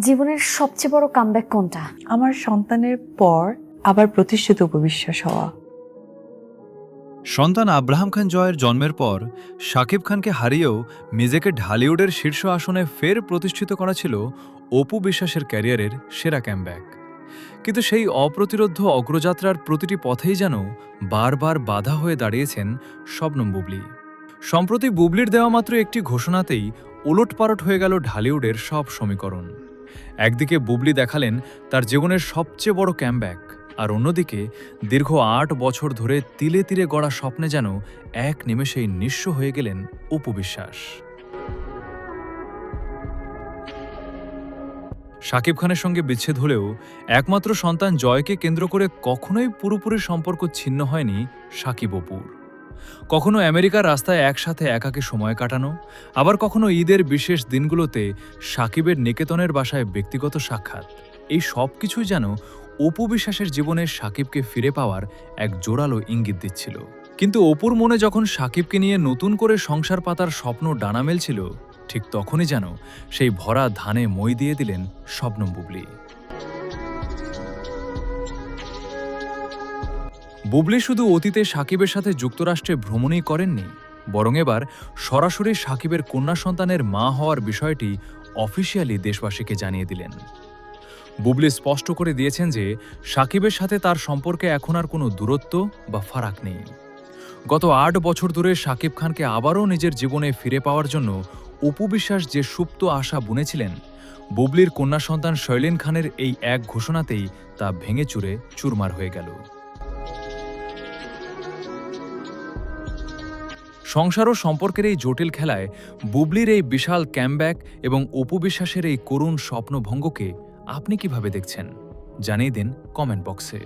জীবনের সবচেয়ে বড় কামব্যাক কোনটা? আমার সন্তানের পর আবার প্রতিষ্ঠিত উপবিশ্বাস হওয়া। সন্তান আব্রাহাম খান জয়ের জন্মের পর শাকিব খানকে হারিয়েও নিজেকে ঢালিউডের শীর্ষ আসনে ফের প্রতিষ্ঠিত করা ছিল অপু বিশ্বাসের ক্যারিয়ারের সেরা ক্যামব্যাক। কিন্তু সেই অপ্রতিরোধ্য অগ্রযাত্রার প্রতিটি পথেই যেন বারবার বাধা হয়ে দাঁড়িয়েছেন শবনম বুবলি। সম্প্রতি বুবলির দেওয়া মাত্র একটি ঘোষণাতেই ওলটপালট হয়ে গেল ঢালিউডের সব সমীকরণ। একদিকে বুবলি দেখালেন তার জীবনের সবচেয়ে বড় ক্যামব্যাক, আর অন্যদিকে দীর্ঘ ৮ বছর ধরে তিলে তিলে গড়া স্বপ্নে যেন এক নিমেষেই নিঃস্ব হয়ে গেলেন অপু বিশ্বাস। শাকিব খানের সঙ্গে বিচ্ছেদ হলেও একমাত্র সন্তান জয়কে কেন্দ্র করে কখনোই পুরোপুরি সম্পর্ক ছিন্ন হয়নি শাকিব অপুর। কখনো আমেরিকার রাস্তায় একসাথে একাকী সময় কাটানো, আবার কখনো ঈদের বিশেষ দিনগুলোতে শাকিবের নিকেতনের বাসায় ব্যক্তিগত সাক্ষাৎ, এই সব কিছুই যেন অপু বিশ্বাসের জীবনে শাকিবকে ফিরে পাওয়ার এক জোরালো ইঙ্গিত দিচ্ছিল। কিন্তু অপুর মনে যখন শাকিবকে নিয়ে নতুন করে সংসার পাতার স্বপ্ন ডানা মেলছিল, ঠিক তখনই যেন সেই ভরা ধানে মই দিয়ে দিলেন শবনম বুবলি। বুবলি শুধু অতীতে শাকিবের সাথে যুক্তরাষ্ট্রে ভ্রমণই করেননি, বরং এবার সরাসরি শাকিবের কন্যা সন্তানের মা হওয়ার বিষয়টি অফিসিয়ালি দেশবাসীকে জানিয়ে দিলেন। বুবলি স্পষ্ট করে দিয়েছেন যে শাকিবের সাথে তার সম্পর্কে এখন আর কোনো দূরত্ব বা ফারাক নেই। গত ৮ বছর ধরে শাকিব খানকে আবারও নিজের জীবনে ফিরে পাওয়ার জন্য অপু বিশ্বাস যে সুপ্ত আশা বুনেছিলেন, বুবলির কন্যা সন্তান শৈলিন খানের এই এক ঘোষণাতেই তা ভেঙে চুরে চুরমার হয়ে গেল। সংসার ও সম্পর্কের এই জটিল খেলায় বুবলির এই বিশাল ক্যামব্যাক এবং অপু বিশ্বাসের এই করুণ স্বপ্নভঙ্গকে আপনি কিভাবে দেখছেন? জানিয়ে দিন কমেন্ট বক্সে।